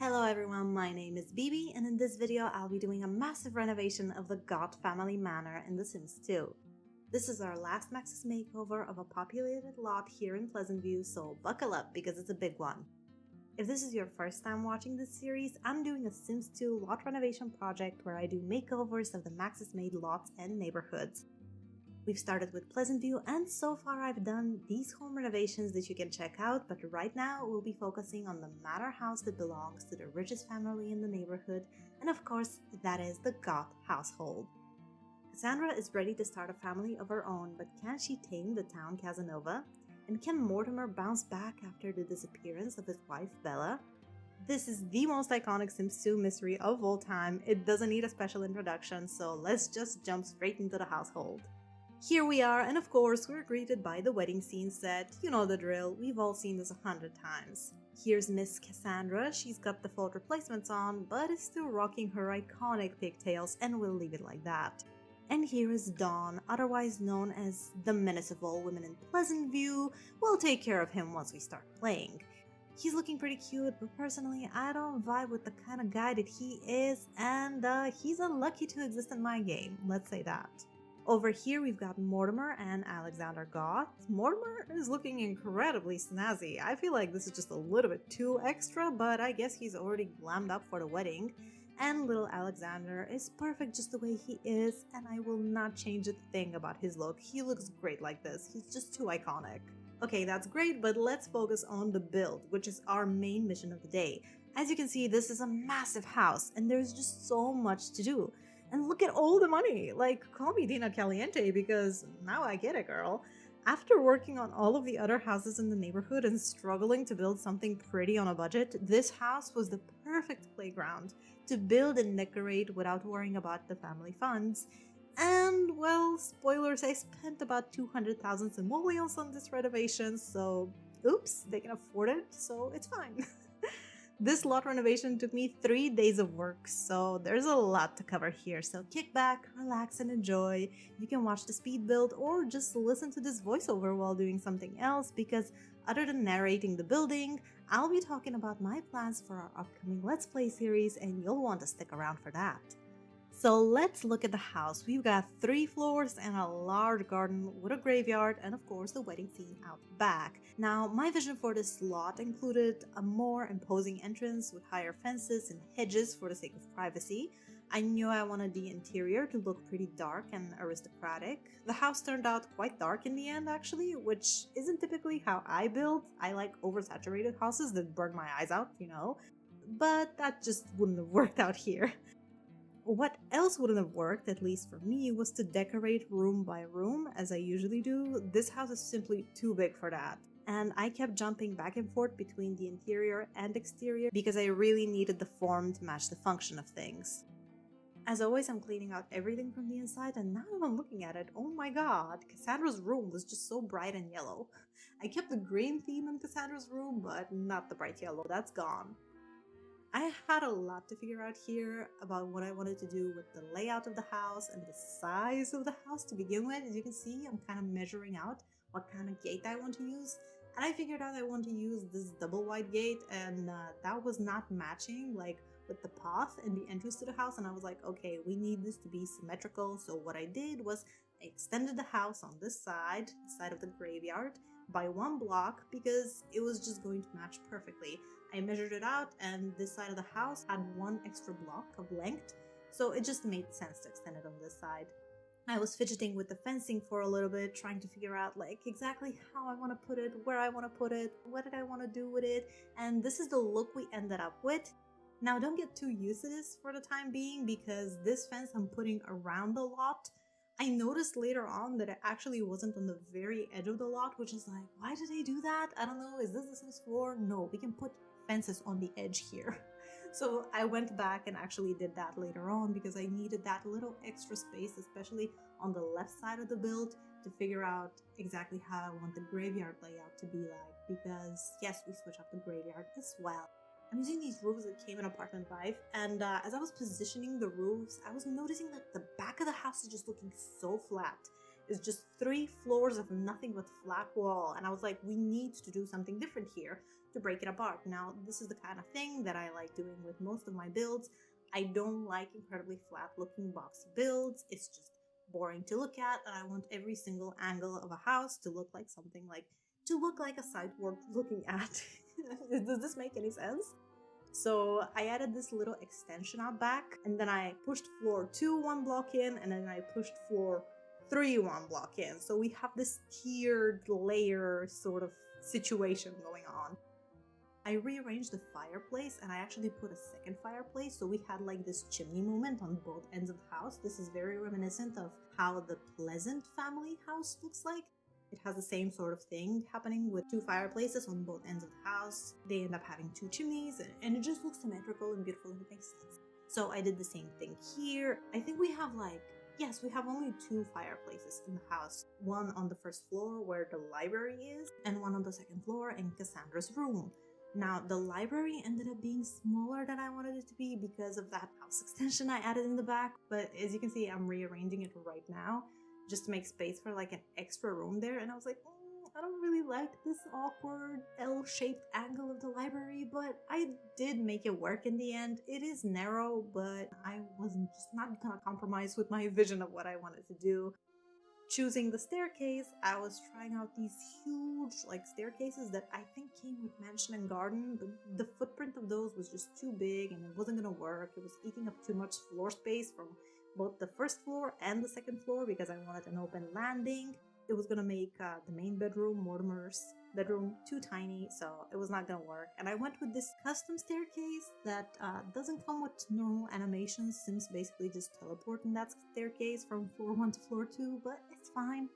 Hello everyone, my name is Bibi, and in this video I'll be doing a massive renovation of the Goth family manor in The Sims 2. This is our last Max's makeover of a populated lot here in Pleasantview, so buckle up because it's a big one. If this is your first time watching this series, I'm doing a Sims 2 lot renovation project where I do makeovers of the Max's made lots and neighborhoods. We've started with Pleasantview, and so far I've done these home renovations that you can check out, but right now we'll be focusing on the manor house that belongs to the richest family in the neighborhood, and of course, that is the Goth household. Cassandra is ready to start a family of her own, but can she tame the town Casanova? And can Mortimer bounce back after the disappearance of his wife Bella? This is the most iconic Sims 2 mystery of all time. It doesn't need a special introduction, so let's just jump straight into the household. Here we are, and of course we're greeted by the wedding scene set. You know the drill, we've all seen this 100 times. Here's Miss Cassandra. She's got the fault replacements on, but is still rocking her iconic pigtails, and we'll leave it like that. And here is Dawn, otherwise known as the menace of all women in Pleasantview. We'll take care of him once we start playing. He's looking pretty cute, but personally I don't vibe with the kind of guy that he is, and he's unlucky to exist in my game, let's say that. Over here we've got Mortimer and Alexander Goth. Mortimer is looking incredibly snazzy. I feel like this is just a little bit too extra, but I guess he's already glammed up for the wedding. And little Alexander is perfect just the way he is, and I will not change a thing about his look. He looks great like this. He's just too iconic. Okay, that's great, but let's focus on the build, which is our main mission of the day. As you can see, this is a massive house, and there's just so much to do. And look at all the money! Like, call me Dina Caliente because now I get it, girl. After working on all of the other houses in the neighborhood and struggling to build something pretty on a budget, this house was the perfect playground to build and decorate without worrying about the family funds. And, well, spoilers, I spent about 200,000 simoleons on this renovation, so oops, they can afford it, so it's fine. This lot renovation took me 3 days of work, so there's a lot to cover here, so kick back, relax, and enjoy. You can watch the speed build or just listen to this voiceover while doing something else, because other than narrating the building, I'll be talking about my plans for our upcoming Let's Play series, and you'll want to stick around for that. So let's look at the house. We've got 3 floors and a large garden with a graveyard and of course the wedding scene out back. Now my vision for this lot included a more imposing entrance with higher fences and hedges for the sake of privacy. I knew I wanted the interior to look pretty dark and aristocratic. The house turned out quite dark in the end actually, which isn't typically how I build. I like oversaturated houses that burn my eyes out, you know. But that just wouldn't have worked out here. What else wouldn't have worked, at least for me, was to decorate room by room, as I usually do. This house is simply too big for that. And I kept jumping back and forth between the interior and exterior because I really needed the form to match the function of things. As always, I'm cleaning out everything from the inside, and now that I'm looking at it, oh my god, Cassandra's room was just so bright and yellow. I kept the green theme in Cassandra's room, but not the bright yellow, that's gone. I had a lot to figure out here about what I wanted to do with the layout of the house and the size of the house to begin with. As you can see, I'm kind of measuring out what kind of gate I want to use. And I figured out I want to use this double wide gate, and that was not matching like with the path and the entrance to the house. And I was like, okay, we need this to be symmetrical. So what I did was I extended the house on this side, the side of the graveyard, by 1 block because it was just going to match perfectly. I measured it out, and this side of the house had 1 extra block of length, so it just made sense to extend it on this side. I was fidgeting with the fencing for a little bit, trying to figure out like exactly how I want to put it, where I want to put it, what did I want to do with it, and this is the look we ended up with. Now don't get too used to this for the time being because this fence I'm putting around the lot, I noticed later on that it actually wasn't on the very edge of the lot, which is like, why did they do that? I don't know, is this the Sims 4? No, we can put fences on the edge here. So I went back and actually did that later on because I needed that little extra space, especially on the left side of the build, to figure out exactly how I want the graveyard layout to be like, because yes, we switch up the graveyard as well. I'm using these roofs that came in apartment 5, and as I was positioning the roofs, I was noticing that the back of the house is just looking so flat. is just 3 floors of nothing but flat wall. And I was like, we need to do something different here to break it apart. Now, this is the kind of thing that I like doing with most of my builds. I don't like incredibly flat looking boxy builds. It's just boring to look at, and I want every single angle of a house to look like something like, to look like a site worth looking at. Does this make any sense? So I added this little extension out back, and then I pushed floor 2 one block in, and then I pushed floor 3 one block in. So we have this tiered layer sort of situation going on. I rearranged the fireplace, and I actually put a second fireplace, so we had like this chimney movement on both ends of the house. This is very reminiscent of how the Pleasant family house looks like. It has the same sort of thing happening with 2 fireplaces on both ends of the house. They end up having 2 chimneys, and it just looks symmetrical and beautiful, and it makes sense. So I did the same thing here. I think we have yes, we have only 2 fireplaces in the house. One on the first floor where the library is, and one on the second floor in Cassandra's room. Now, the library ended up being smaller than I wanted it to be because of that house extension I added in the back, but as you can see, I'm rearranging it right now just to make space for like an extra room there, and I was like, I don't really like this awkward L-shaped angle of the library, but I did make it work in the end. It is narrow, but I wasn't just not gonna compromise with my vision of what I wanted to do. Choosing the staircase, I was trying out these huge staircases that I think came with mansion and garden, but the footprint of those was just too big and it wasn't gonna work. It was eating up too much floor space from both the first floor and the second floor because I wanted an open landing. It was gonna make the main bedroom, Mortimer's bedroom, too tiny, so it was not gonna work. And I went with this custom staircase that doesn't come with normal animations. Sims basically just teleport in that staircase from floor 1 to floor 2, but it's fine.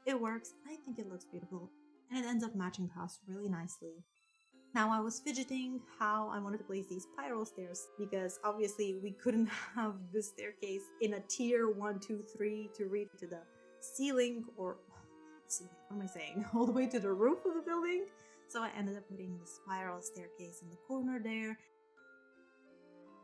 It works. I think it looks beautiful. And it ends up matching the house really nicely. Now I was fidgeting how I wanted to place these spiral stairs because obviously we couldn't have this staircase in a tier 1, 2, 3 to reach to the ceiling or what am I saying? All the way to the roof of the building. So I ended up putting the spiral staircase in the corner there.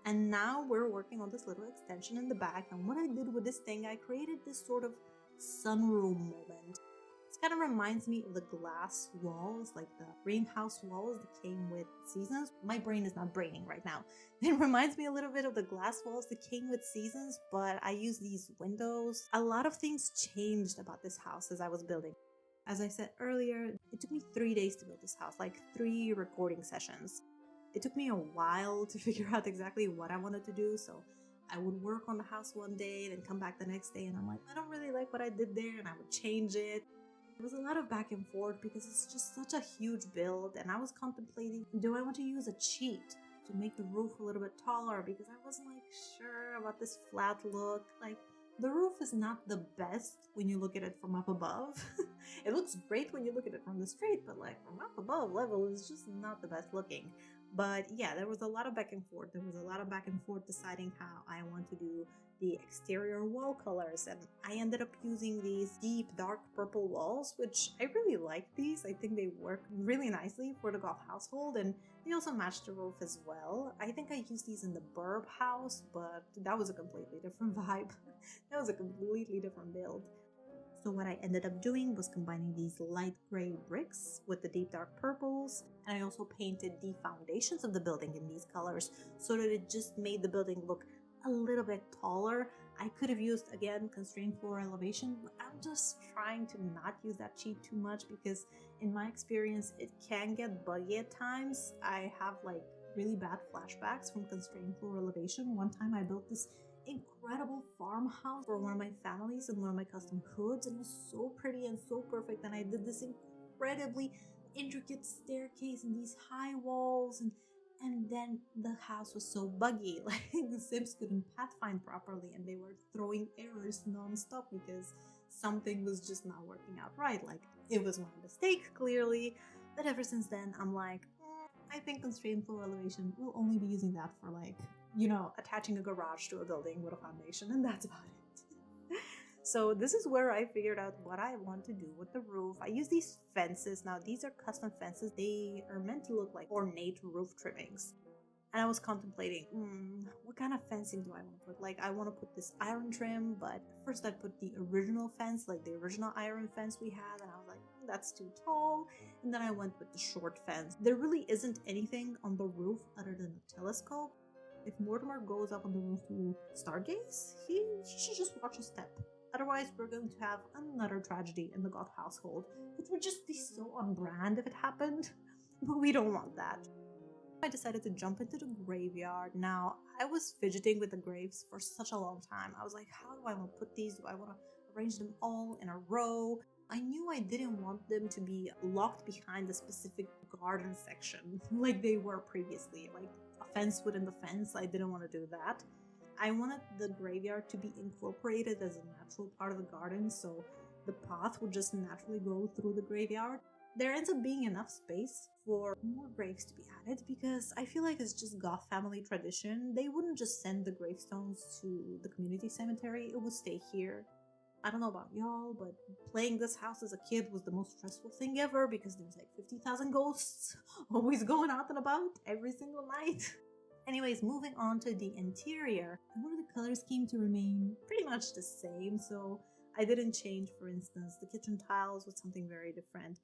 And now we're working on this little extension in the back. And what I did with this thing, I created this sort of sunroom moment. This kind of reminds me of the glass walls, like the greenhouse walls that came with Seasons. My brain is not braining right now. It reminds me a little bit of the glass walls that came with Seasons, but I use these windows. A lot of things changed about this house as I was building. As I said earlier, it took me 3 days to build this house, like 3 recording sessions. It took me a while to figure out exactly what I wanted to do, so I would work on the house one day, then come back the next day, and I'm like, I don't really like what I did there, and I would change it. It was a lot of back and forth because it's just such a huge build, and I was contemplating, do I want to use a cheat to make the roof a little bit taller because I wasn't sure about this flat look. The roof is not the best when you look at it from up above. It looks great when you look at it from the street, but from up above level is just not the best looking. But yeah, there was a lot of back and forth. There was a lot of back and forth deciding how I want to do the exterior wall colors, and I ended up using these deep dark purple walls, which I really like these. I think they work really nicely for the Goth household, and they also match the roof as well. I think I used these in the Burb house, but that was a completely different vibe. That was a completely different build. So what I ended up doing was combining these light gray bricks with the deep dark purples, and I also painted the foundations of the building in these colors so that it just made the building look a little bit taller. I could have used, again, constrained floor elevation, but I'm just trying to not use that cheat too much because in my experience, it can get buggy at times. I have really bad flashbacks from constrained floor elevation. One time I built this incredible farmhouse for one of my families in one of my custom hoods, and it was so pretty and so perfect, and I did this incredibly intricate staircase and these high walls, and then the house was so buggy, the Sims couldn't pathfind properly and they were throwing errors non-stop because something was just not working out right. It was my mistake, clearly, but ever since then I'm I think constrained floor elevation will only be using that for attaching a garage to a building with a foundation, and that's about it. So this is where I figured out what I want to do with the roof. I use these fences. Now these are custom fences. They are meant to look like ornate roof trimmings. And I was contemplating, what kind of fencing do I want to put? Like, I want to put this iron trim, but first I put the original fence, like the original iron fence we had, and I was like, that's too tall. And then I went with the short fence. There really isn't anything on the roof other than a telescope. If Mortimer goes up on the roof to stargaze, he should just watch his step. Otherwise, we're going to have another tragedy in the Goth household, which would just be so on brand if it happened. But we don't want that. I decided to jump into the graveyard. Now, I was fidgeting with the graves for such a long time. I was like, how do I want to put these? Do I want to arrange them all in a row? I knew I didn't want them to be locked behind a specific garden section like they were previously, like a fence within the fence. I didn't want to do that. I wanted the graveyard to be incorporated as a natural part of the garden, so the path would just naturally go through the graveyard. There ends up being enough space for more graves to be added because I feel like it's just Goth family tradition. They wouldn't just send the gravestones to the community cemetery, it would stay here. I don't know about y'all, but playing this house as a kid was the most stressful thing ever because there's like 50,000 ghosts always going out and about every single night. Anyways, moving on to the interior, I wanted the color scheme to remain pretty much the same, so I didn't change. For instance, the kitchen tiles was something very different.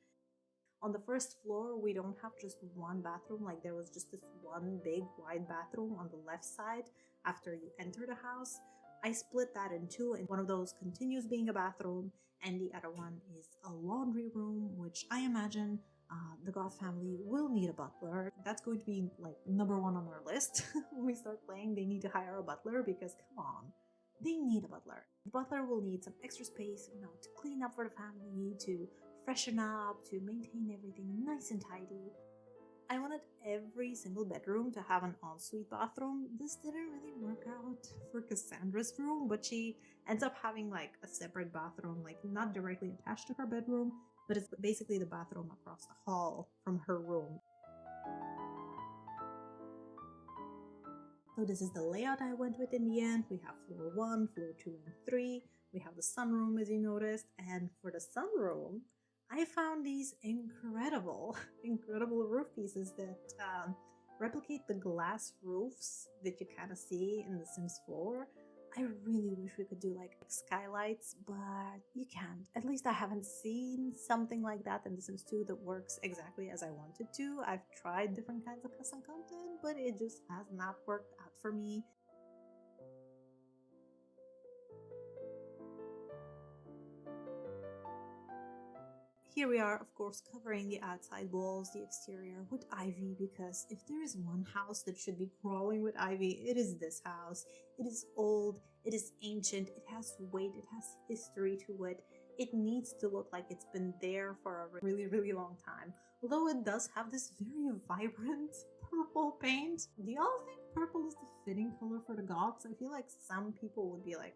On the first floor, we don't have just one bathroom, like there was just this one big wide bathroom on the left side after you enter the house. I split that in two, and one of those continues being a bathroom, and the other one is a laundry room, which I imagine the Goth family will need a butler. That's going to be like number one on our list. When we start playing, they need to hire a butler because come on, they need a butler. The butler will need some extra space, to clean up for the family, to freshen up, to maintain everything nice and tidy. I wanted every single bedroom to have an ensuite bathroom. This didn't really work out for Cassandra's room, but she ends up having like a separate bathroom, like not directly attached to her bedroom, but it's basically the bathroom across the hall from her room. So this is the layout I went with in the end. We have floor 1, floor 2, and 3. We have the sunroom, as you noticed, and for the sunroom, I found these incredible roof pieces that replicate the glass roofs that you kind of see in The Sims 4. I really wish we could do like skylights, but you can't. At least I haven't seen something like that in The Sims 2 that works exactly as I wanted to. I've tried different kinds of custom content, but it just has not worked out for me. Here we are, of course, covering the outside walls, the exterior with ivy, because if there is one house that should be crawling with ivy, it is this house. It is old, it is ancient, it has weight, it has history to it. It needs to look like it's been there for a really long time. Although it does have this very vibrant purple paint. Do y'all think purple is the fitting color for the Goths? I feel like some people would be like,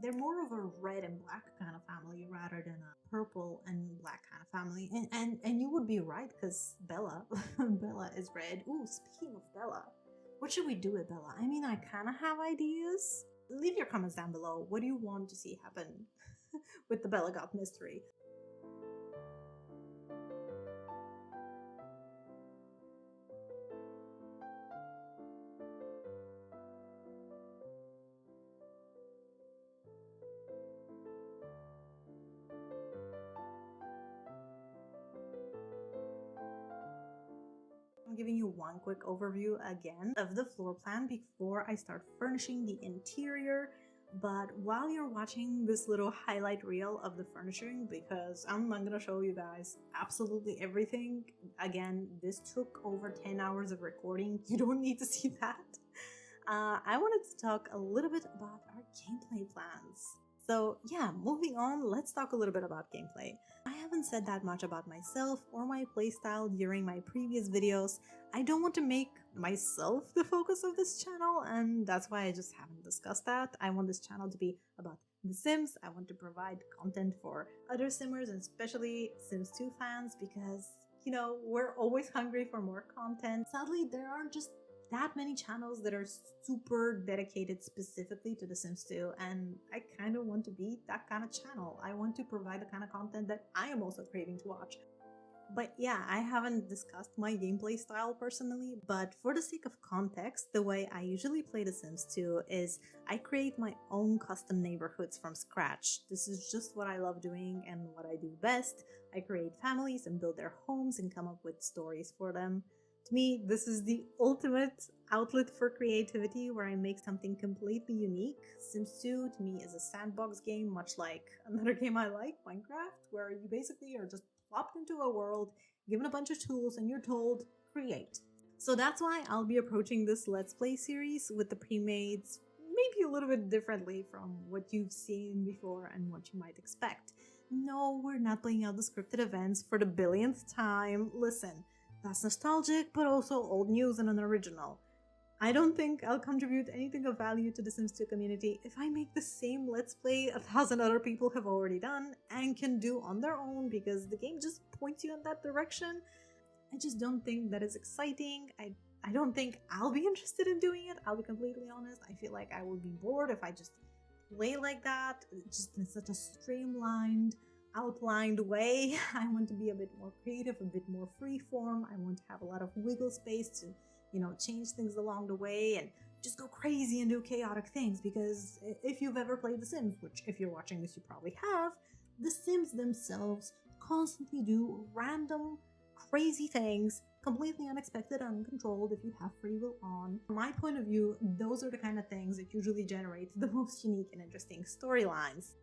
they're more of a red and black kind of family rather than a purple and black kind of family. And you would be right, because Bella Bella is red. Ooh, speaking of Bella, what should we do with Bella? I mean, I kind of have ideas. Leave your comments down below. What do you want to see happen with the Bella Goth mystery? I'm giving you one quick overview again of the floor plan before I start furnishing the interior. But while you're watching this little highlight reel of the furnishing, because I'm not gonna show you guys absolutely everything, again, this took over 10 hours of recording, you don't need to see that. I wanted to talk a little bit about our gameplay plans. So yeah, moving on, let's talk a little bit about gameplay. I haven't said that much about myself or my playstyle during my previous videos. I don't want to make myself the focus of this channel, and that's why I just haven't discussed that. I want this channel to be about The Sims. I want to provide content for other Simmers, and especially Sims 2 fans, because, we're always hungry for more content. Sadly, there aren't just that many channels that are super dedicated specifically to The Sims 2, and I kind of want to be that kind of channel. I want to provide the kind of content that I am also craving to watch. But yeah, I haven't discussed my gameplay style personally, but for the sake of context, the way I usually play The Sims 2 is I create my own custom neighborhoods from scratch. This is just what I love doing and what I do best. I create families and build their homes and come up with stories for them. To me, this is the ultimate outlet for creativity where I make something completely unique. Sims 2 to me is a sandbox game, much like another game I like, Minecraft, where you basically are just plopped into a world, given a bunch of tools, and you're told, create. So that's why I'll be approaching this Let's Play series with the pre-mades maybe a little bit differently from what you've seen before and what you might expect. No, we're not playing out the scripted events for the billionth time. Listen, that's nostalgic, but also old news and an original. I don't think I'll contribute anything of value to the Sims 2 community if I make the same Let's Play 1,000 other people have already done and can do on their own because the game just points you in that direction. I just don't think that is exciting. I don't think I'll be interested in doing it, I'll be completely honest. I feel like I would be bored if I just play like that, just in such a streamlined, outlined way. I want to be a bit more creative, a bit more freeform. I want to have a lot of wiggle space to, change things along the way and just go crazy and do chaotic things, because if you've ever played The Sims, which if you're watching this you probably have, The Sims themselves constantly do random, crazy things, completely unexpected and uncontrolled if you have free will on. From my point of view, those are the kind of things that usually generate the most unique and interesting storylines.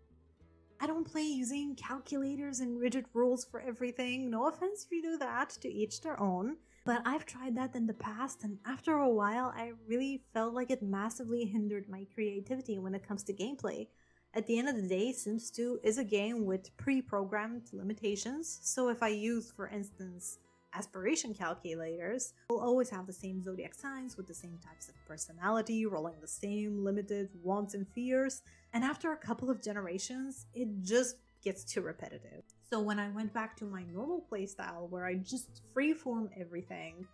I don't play using calculators and rigid rules for everything. No offense if you do that, to each their own. But I've tried that in the past, and after a while I really felt like it massively hindered my creativity when it comes to gameplay. At the end of the day, Sims 2 is a game with pre-programmed limitations, so if I use, for instance, aspiration calculators, we'll always have the same zodiac signs with the same types of personality, rolling the same limited wants and fears, and after a couple of generations, it just gets too repetitive. So when I went back to my normal playstyle where I just freeform everything,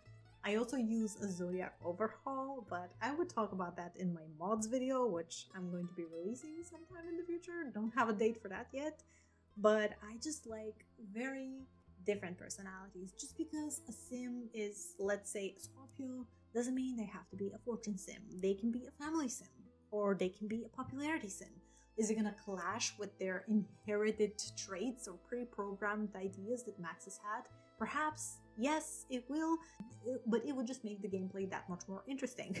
I also use a zodiac overhaul, but I would talk about that in my mods video, which I'm going to be releasing sometime in the future. Don't have a date for that yet, but I just like very different personalities. Just because a sim is, let's say, a Scorpio, doesn't mean they have to be a fortune sim. They can be a family sim, or they can be a popularity sim. Is it gonna clash with their inherited traits or pre-programmed ideas that Max has had? Perhaps, yes, it will, but it would just make the gameplay that much more interesting.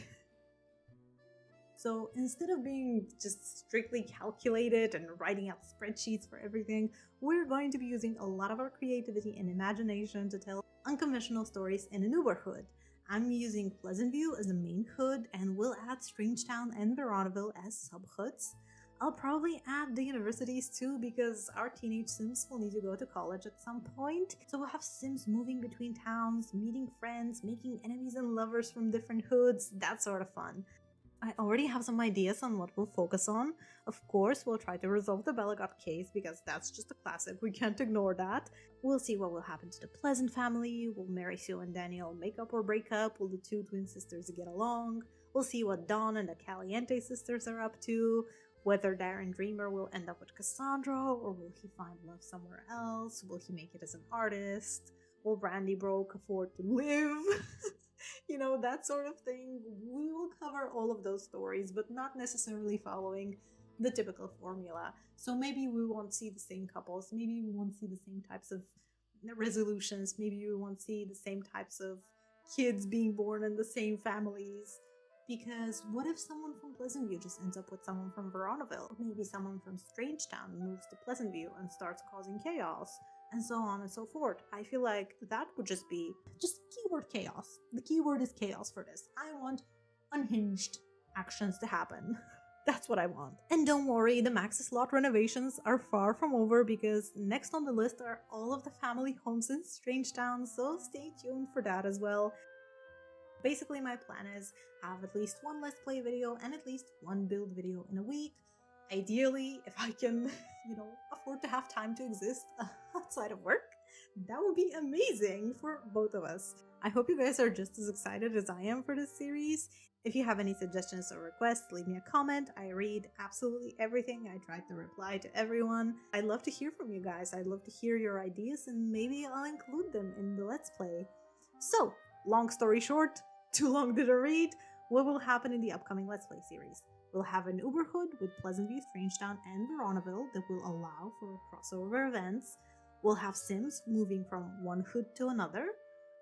So instead of being just strictly calculated and writing out spreadsheets for everything, we're going to be using a lot of our creativity and imagination to tell unconventional stories in a neighborhood. I'm using Pleasantview as the main hood, and we'll add Strangetown and Veronaville as sub-hoods. I'll probably add the universities too, because our teenage Sims will need to go to college at some point. So we'll have Sims moving between towns, meeting friends, making enemies and lovers from different hoods, that sort of fun. I already have some ideas on what we'll focus on. Of course, we'll try to resolve the Bella Goth case, because that's just a classic, we can't ignore that. We'll see what will happen to the Pleasant family. Will Mary Sue and Daniel make up or break up? Will the two twin sisters get along? We'll see what Dawn and the Caliente sisters are up to. Whether Darren Dreamer will end up with Cassandra, or will he find love somewhere else? Will he make it as an artist? Will Brandy Broke afford to live? That sort of thing. We will cover all of those stories, but not necessarily following the typical formula. So maybe we won't see the same couples, maybe we won't see the same types of resolutions, maybe we won't see the same types of kids being born in the same families. Because what if someone from Pleasantview just ends up with someone from Veronaville? Maybe someone from Strangetown moves to Pleasantview and starts causing chaos, and so on and so forth. I feel like that would just be keyword chaos. The keyword is chaos for this. I want unhinged actions to happen. That's what I want. And don't worry, the Max's Lot renovations are far from over, because next on the list are all of the family homes in Strangetown, so stay tuned for that as well. Basically, my plan is have at least one Let's Play video and at least one build video in a week. Ideally, if I can, afford to have time to exist outside of work. That would be amazing for both of us. I hope you guys are just as excited as I am for this series. If you have any suggestions or requests, leave me a comment. I read absolutely everything. I try to reply to everyone. I'd love to hear from you guys. I'd love to hear your ideas and maybe I'll include them in the Let's Play. So, long story short, too long to read, what will happen in the upcoming Let's Play series? We'll have an Uberhood with Pleasantview, Strangetown, and Veronaville that will allow for crossover events. We'll have Sims moving from one hood to another.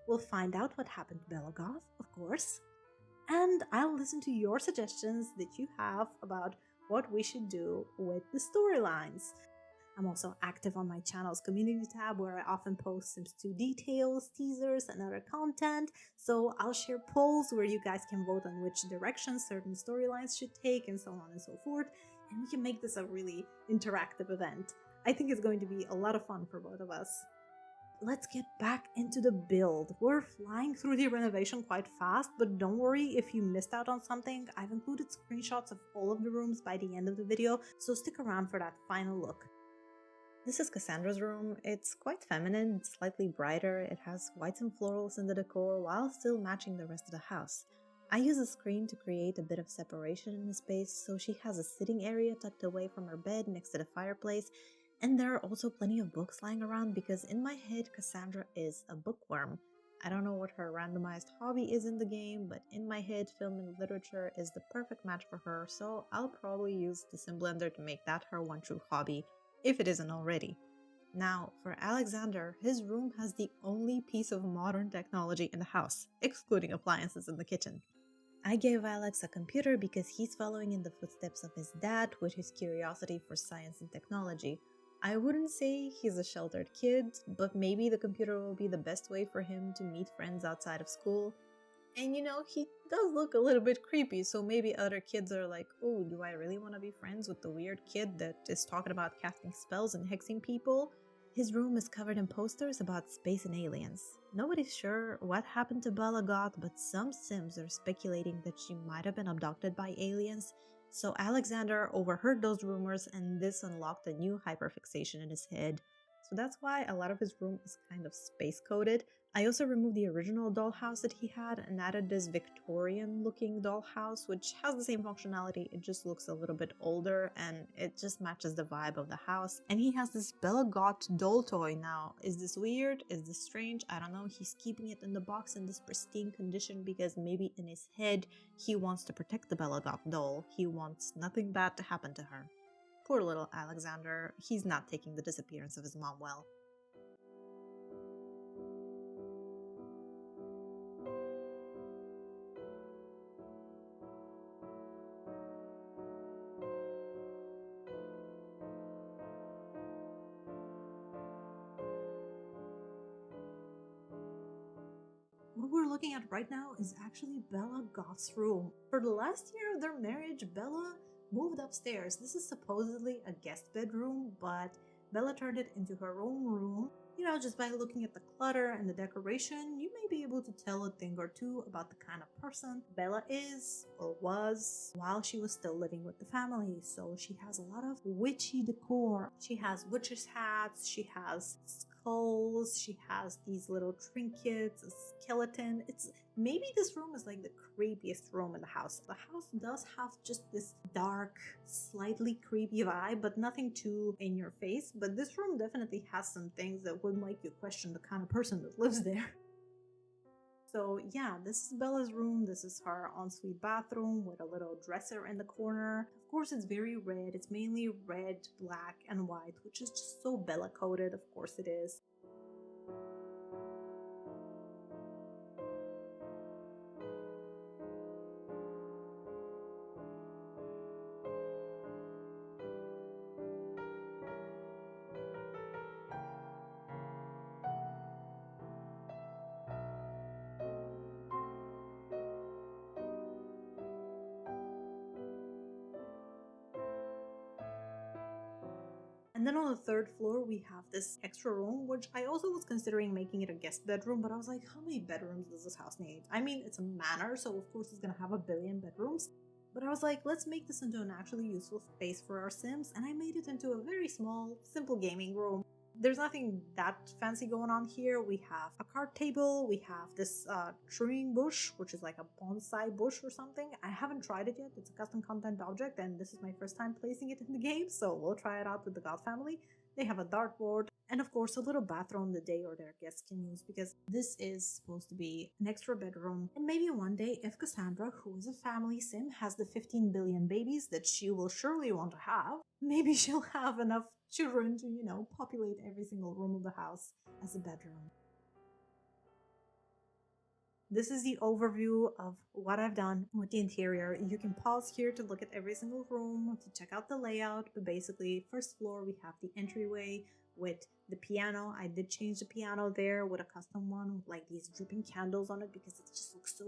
We'll find out what happened to Bella Goth, of course. And I'll listen to your suggestions that you have about what we should do with the storylines. I'm also active on my channel's community tab where I often post Sims 2 details, teasers, and other content, so I'll share polls where you guys can vote on which direction certain storylines should take and so on and so forth, and we can make this a really interactive event. I think it's going to be a lot of fun for both of us. Let's get back into the build. We're flying through the renovation quite fast, but don't worry if you missed out on something. I've included screenshots of all of the rooms by the end of the video, so stick around for that final look. This is Cassandra's room. It's quite feminine, it's slightly brighter, it has whites and florals in the decor while still matching the rest of the house. I use a screen to create a bit of separation in the space, so she has a sitting area tucked away from her bed next to the fireplace, and there are also plenty of books lying around because in my head Cassandra is a bookworm. I don't know what her randomized hobby is in the game, but in my head film and literature is the perfect match for her, so I'll probably use the Sim Blender to make that her one true hobby, if it isn't already. Now, for Alexander, his room has the only piece of modern technology in the house, excluding appliances in the kitchen. I gave Alex a computer because he's following in the footsteps of his dad with his curiosity for science and technology. I wouldn't say he's a sheltered kid, but maybe the computer will be the best way for him to meet friends outside of school. And you know, he does look a little bit creepy, so maybe other kids are like, oh, do I really want to be friends with the weird kid that is talking about casting spells and hexing people? His room is covered in posters about space and aliens. Nobody's sure what happened to Bella Goth, but some Sims are speculating that she might have been abducted by aliens, so Alexander overheard those rumors and this unlocked a new hyperfixation in his head. So that's why a lot of his room is kind of space-coded. I also removed the original dollhouse that he had and added this Victorian-looking dollhouse, which has the same functionality, it just looks a little bit older and it just matches the vibe of the house. And he has this Bella Goth doll toy now. Is this weird? Is this strange? I don't know. He's keeping it in the box in this pristine condition because maybe in his head he wants to protect the Bella Goth doll. He wants nothing bad to happen to her. Poor little Alexander, he's not taking the disappearance of his mom well. What we're looking at right now is actually Bella Goth's room. For the last year of their marriage, Bella moved upstairs. This is supposedly a guest bedroom, but Bella turned it into her own room. You know, just by looking at the clutter and the decoration, you may be able to tell a thing or two about the kind of person Bella is or was while she was still living with the family. So she has a lot of witchy decor. She has witches' hats, she has skulls, she has these little trinkets, a skeleton. Maybe this room is like the creepiest room in the house. The house does have just this dark, slightly creepy vibe, but nothing too in your face. But this room definitely has some things that would make you question the kind of person that lives there. So yeah, this is Bella's room. This is her ensuite bathroom with a little dresser in the corner. Of course, it's very red. It's mainly red, black, and white, which is just so Bella coded. Of course it is. And then on the third floor, we have this extra room, which I also was considering making it a guest bedroom, but I was like, how many bedrooms does this house need? I mean, it's a manor, so of course it's gonna have a billion bedrooms. But I was like, let's make this into an actually useful space for our Sims, and I made it into a very small, simple gaming room. There's nothing that fancy going on here. We have a card table, we have this trimming bush, which is like a bonsai bush or something. I haven't tried it yet. It's a custom content object and this is my first time placing it in the game, so we'll try it out with the Goth family. They have a dartboard and of course a little bathroom that they or their guests can use, because this is supposed to be an extra bedroom. And maybe one day, if Cassandra, who is a family sim, has the 15 billion babies that she will surely want to have, maybe she'll have enough children to, you know, populate every single room of the house as a bedroom. This is the overview of what I've done with the interior. You can pause here to look at every single room, to check out the layout, but basically, first floor, we have the entryway with the piano. I did change the piano there with a custom one with like these dripping candles on it because it just looks so,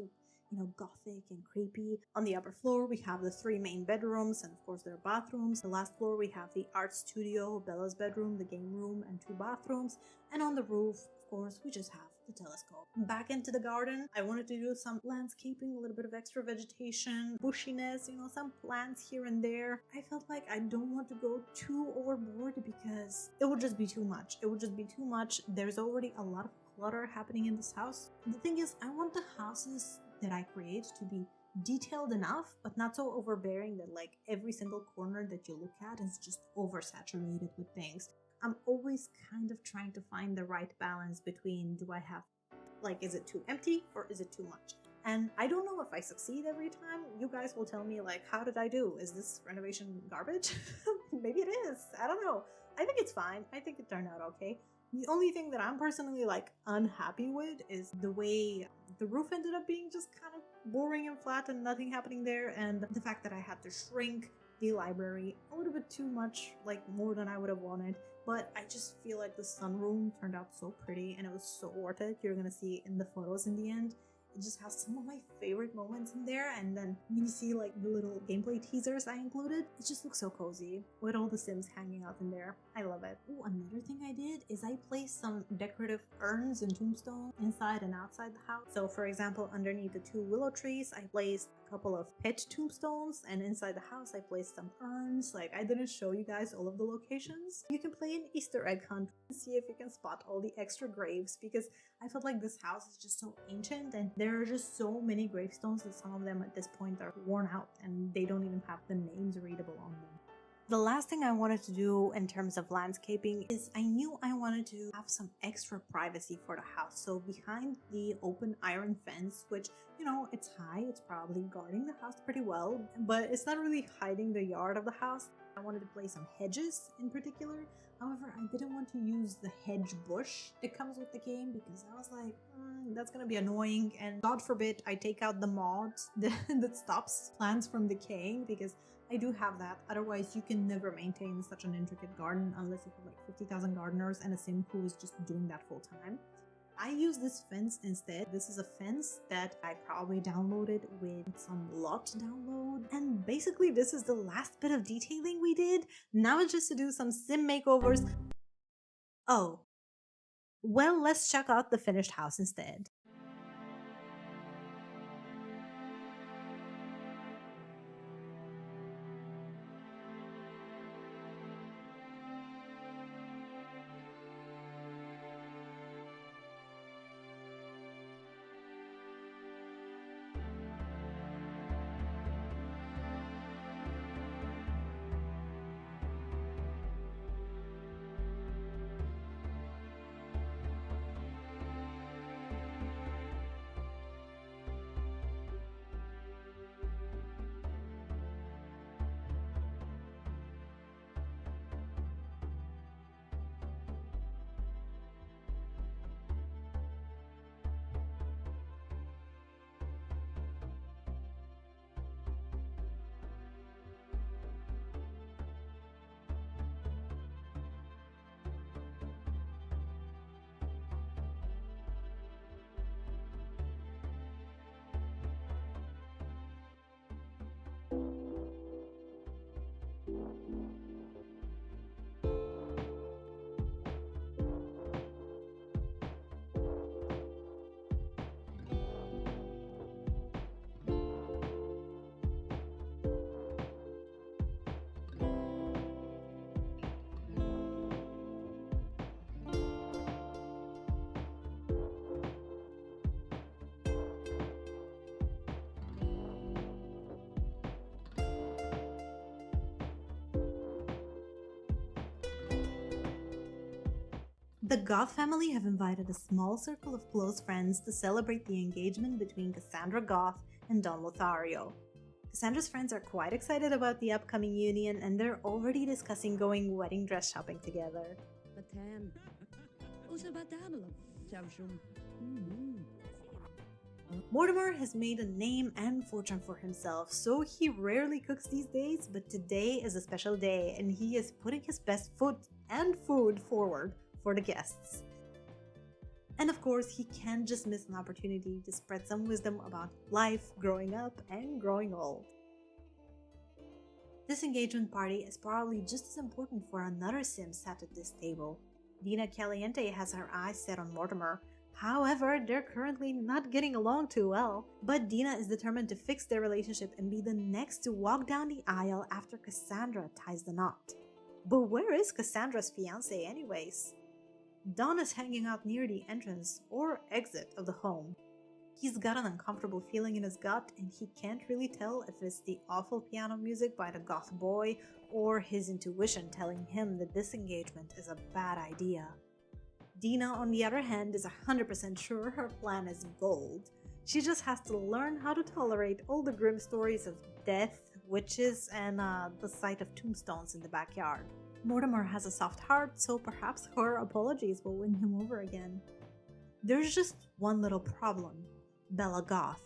you know, gothic and creepy. On the upper floor, we have the 3 main bedrooms and of course their bathrooms. The last floor, we have the art studio, Bella's bedroom, the game room, and 2 bathrooms. And on the roof, of course, we just have the telescope. Back into the garden, I wanted to do some landscaping, a little bit of extra vegetation, bushiness, you know, some plants here and there. I felt like I don't want to go too overboard because it would just be too much. It would just be too much. There's already a lot of clutter happening in this house. The thing is, I want the houses that I create to be detailed enough, but not so overbearing that like every single corner that you look at is just oversaturated with things. I'm always kind of trying to find the right balance between, do I have, like, is it too empty or is it too much? And I don't know if I succeed every time. You guys will tell me, like, how did I do? Is this renovation garbage? Maybe it is. I don't know. I think it's fine. I think it turned out okay. The only thing that I'm personally, like, unhappy with is the way the roof ended up being just kind of boring and flat and nothing happening there, and the fact that I had to shrink the library a little bit too much, like more than I would have wanted. But I just feel like the sunroom turned out so pretty and it was so worth it. You're gonna see in the photos in the end. It just has some of my favorite moments in there, and then when you see like the little gameplay teasers I included, it just looks so cozy with all the Sims hanging out in there. I love it. Oh, another thing I did is I placed some decorative urns and tombstones inside and outside the house. So for example, underneath the 2 willow trees, I placed a couple of pet tombstones, and inside the house I placed some urns. Like, I didn't show you guys all of the locations. You can play an Easter egg hunt and see if you can spot all the extra graves, because I felt like this house is just so ancient and there are just so many gravestones that some of them at this point are worn out and they don't even have the names readable on them. The last thing I wanted to do in terms of landscaping is I knew I wanted to have some extra privacy for the house. So behind the open iron fence, which, you know, it's high, it's probably guarding the house pretty well, but it's not really hiding the yard of the house. I wanted to place some hedges in particular. However, I didn't want to use the hedge bush that comes with the game because I was like, that's gonna be annoying, and God forbid I take out the mod that stops plants from decaying, because I do have that. Otherwise, you can never maintain such an intricate garden unless you have like 50,000 gardeners and a sim who is just doing that full time. I use this fence instead. This is a fence that I probably downloaded with some Lot download. And basically this is the last bit of detailing we did. Now it's just to do some sim makeovers. Oh, well, let's check out the finished house instead. The Goth family have invited a small circle of close friends to celebrate the engagement between Cassandra Goth and Don Lothario. Cassandra's friends are quite excited about the upcoming union and they're already discussing going wedding dress shopping together. Mortimer has made a name and fortune for himself, so he rarely cooks these days, but today is a special day and he is putting his best foot and food forward for the guests. And of course, he can't just miss an opportunity to spread some wisdom about life, growing up, and growing old. This engagement party is probably just as important for another sim sat at this table. Dina Caliente has her eyes set on Mortimer. However, they're currently not getting along too well. But Dina is determined to fix their relationship and be the next to walk down the aisle after Cassandra ties the knot. But where is Cassandra's fiancé anyways? Don is hanging out near the entrance or exit of the home. He's got an uncomfortable feeling in his gut and he can't really tell if it's the awful piano music by the goth boy or his intuition telling him that this engagement is a bad idea. Dina, on the other hand, is 100% sure her plan is bold. She just has to learn how to tolerate all the grim stories of death, witches, and the sight of tombstones in the backyard. Mortimer has a soft heart, so perhaps her apologies will win him over again. There's just one little problem: Bella Goth.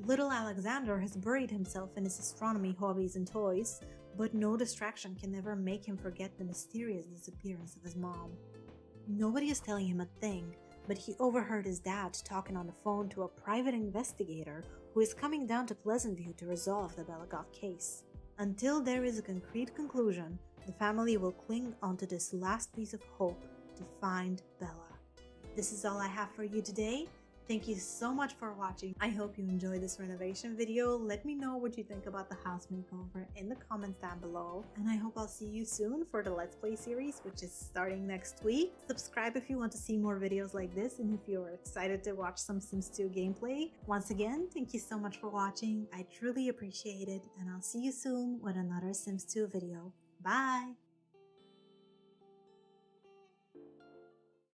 Little Alexander has buried himself in his astronomy hobbies and toys, but no distraction can ever make him forget the mysterious disappearance of his mom. Nobody is telling him a thing, but he overheard his dad talking on the phone to a private investigator who is coming down to Pleasantview to resolve the Bella Goth case. Until there is a concrete conclusion, the family will cling onto this last piece of hope to find Bella. This is all I have for you today. Thank you so much for watching. I hope you enjoyed this renovation video. Let me know what you think about the house makeover in the comments down below. And I hope I'll see you soon for the Let's Play series, which is starting next week. Subscribe if you want to see more videos like this and if you're excited to watch some Sims 2 gameplay. Once again, thank you so much for watching. I truly appreciate it, and I'll see you soon with another Sims 2 video. Bye!